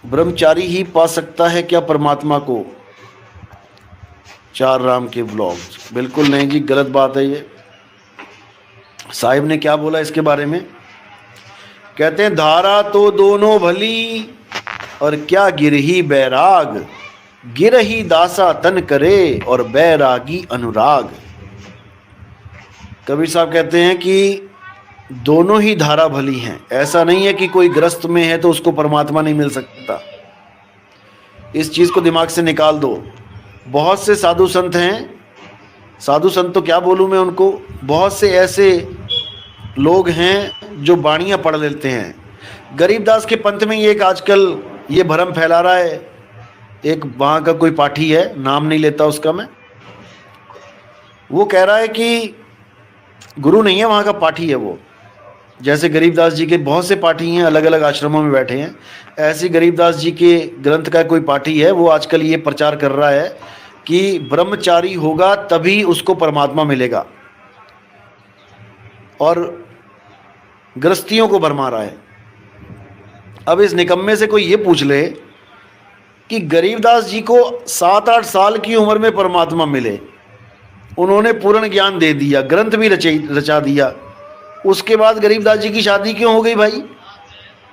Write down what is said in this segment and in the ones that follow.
ब्रह्मचारी ही पा सकता है क्या परमात्मा को? चार राम के व्लॉग्स, बिल्कुल नहीं जी, गलत बात है ये। साहिब ने क्या बोला इसके बारे में? कहते हैं धारा तो दोनों भली और क्या गिरही बैराग, गिरही दासा तन करे और बैरागी अनुराग। कबीर साहब कहते हैं कि दोनों ही धारा भली हैं। ऐसा नहीं है कि कोई ग्रस्त में है तो उसको परमात्मा नहीं मिल सकता। इस चीज को दिमाग से निकाल दो। बहुत से साधु संत हैं, साधु संत तो क्या बोलूं मैं उनको, बहुत से ऐसे लोग हैं जो बाणियां पढ़ लेते हैं। गरीबदास के पंथ में ये एक आजकल ये भ्रम फैला रहा है। एक वहाँ का कोई पाठी है, नाम नहीं लेता उसका मैं, वो कह रहा है कि गुरु नहीं है, वहाँ का पाठी है वो। जैसे गरीबदास जी के बहुत से पाठी हैं, अलग अलग आश्रमों में बैठे हैं, ऐसे गरीबदास जी के ग्रंथ का कोई पाठी है, वो आजकल ये प्रचार कर रहा है कि ब्रह्मचारी होगा तभी उसको परमात्मा मिलेगा, और गृहस्थियों को भरमा रहा है। अब इस निकम्मे से कोई ये पूछ ले कि गरीबदास जी को 7-8 साल की उम्र में परमात्मा मिले, उन्होंने पूर्ण ज्ञान दे दिया, ग्रंथ भी रचा दिया, उसके बाद गरीबदास जी की शादी क्यों हो गई भाई?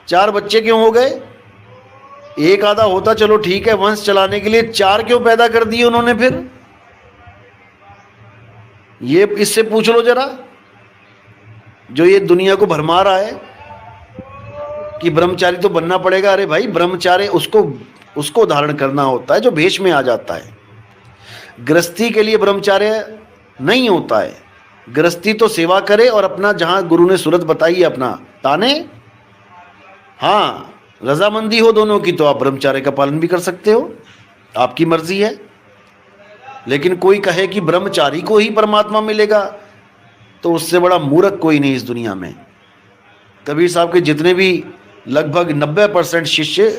4 बच्चे क्यों हो गए? एक आधा होता चलो ठीक है, वंश चलाने के लिए 4 क्यों पैदा कर दिए उन्होंने? फिर ये इससे पूछ लो जरा, जो ये दुनिया को भरमा रहा है कि ब्रह्मचारी तो बनना पड़ेगा। अरे भाई, ब्रह्मचारी उसको धारण करना होता है जो भेष में आ जाता है। गृहस्थी के लिए ब्रह्मचार्य नहीं होता है। गृहस्थी तो सेवा करे और अपना जहां गुरु ने सूरत बताई है अपना ताने, हाँ रजामंदी हो दोनों की, तो आप ब्रह्मचार्य का पालन भी कर सकते हो, आपकी मर्जी है। लेकिन कोई कहे कि ब्रह्मचारी को ही परमात्मा मिलेगा, तो उससे बड़ा मूर्ख कोई नहीं इस दुनिया में। कबीर साहब के जितने भी लगभग 90% शिष्य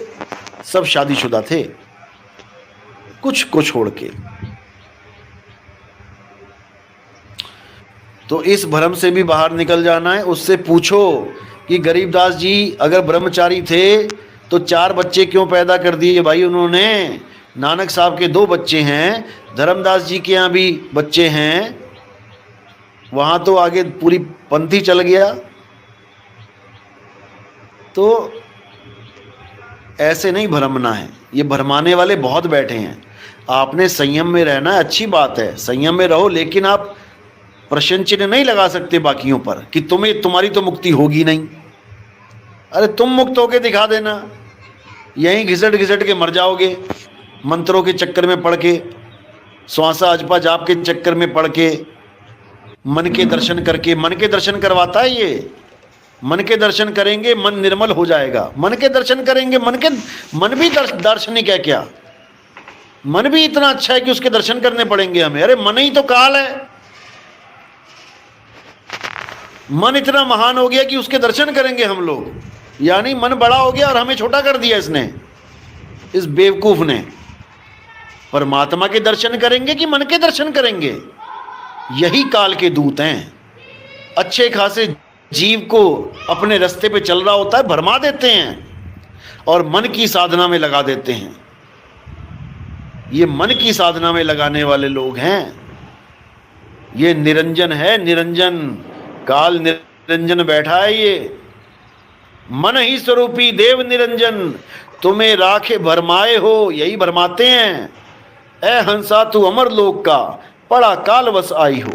सब शादीशुदा थे, कुछ को छोड़ के। तो इस भ्रम से भी बाहर निकल जाना है। उससे पूछो कि गरीबदास जी अगर ब्रह्मचारी थे तो 4 बच्चे क्यों पैदा कर दिए भाई उन्होंने? नानक साहब के 2 बच्चे हैं, धर्मदास जी के यहाँ भी बच्चे हैं, वहाँ तो आगे पूरी पंथी चल गया। तो ऐसे नहीं भ्रमना है, ये भरमाने वाले बहुत बैठे हैं। आपने संयम में रहना है, अच्छी बात है, संयम में रहो, लेकिन आप प्रश्न चिन्ह नहीं लगा सकते बाकियों पर कि तुम्हारी तो मुक्ति होगी नहीं। अरे तुम मुक्त होके दिखा देना, यहीं घिसट घिसट के मर जाओगे, मंत्रों के चक्कर में पड़ के, श्वासा अजपा जाप के चक्कर में पड़ के, मन के दर्शन करके। मन के दर्शन करवाता है ये, मन के दर्शन करेंगे मन निर्मल हो जाएगा। मन के दर्शन करेंगे, मन भी दार्शनिक है क्या? मन भी इतना अच्छा है कि उसके दर्शन करने पड़ेंगे हमें? अरे मन ही तो काल है, मन इतना महान हो गया कि उसके दर्शन करेंगे हम लोग। यानी मन बड़ा हो गया और हमें छोटा कर दिया इसने, इस बेवकूफ ने। परमात्मा के दर्शन करेंगे कि मन के दर्शन करेंगे? यही काल के दूत हैं। अच्छे खासे जीव को अपने रास्ते पे चल रहा होता है, भरमा देते हैं और मन की साधना में लगा देते हैं। ये मन की साधना में लगाने वाले लोग हैं। ये निरंजन है, निरंजन काल निरंजन बैठा है। ये मन ही स्वरूपी देव निरंजन, तुम्हें राखे भरमाए हो, यही भरमाते हैं। ए हंसा तू अमर लोक का, पड़ा काल वस आई हो।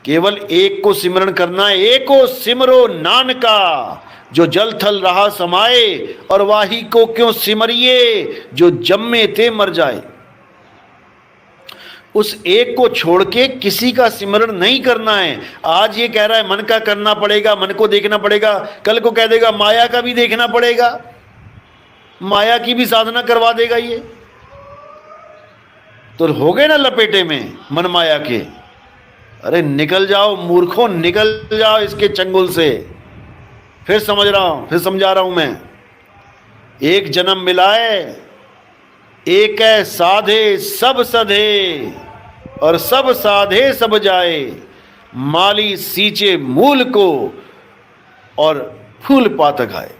केवल एक को सिमरण करना है, एक को सिमरो नानका, जो जल थल रहा समाए, और वाही को क्यों सिमरिए, जो जम्मे ते मर जाए। उस एक को छोड़ के किसी का सिमरण नहीं करना है। आज ये कह रहा है मन का करना पड़ेगा, मन को देखना पड़ेगा, कल को कह देगा माया का भी देखना पड़ेगा, माया की भी साधना करवा देगा ये। तो हो गए ना लपेटे में मन माया के। अरे निकल जाओ मूर्खों, निकल जाओ इसके चंगुल से। फिर समझा रहा हूं मैं। एक जन्म मिला है, एक है साधे सब सधे, और सब साधे सब जाए। माली सींचे मूल को, और फूल पात खाए।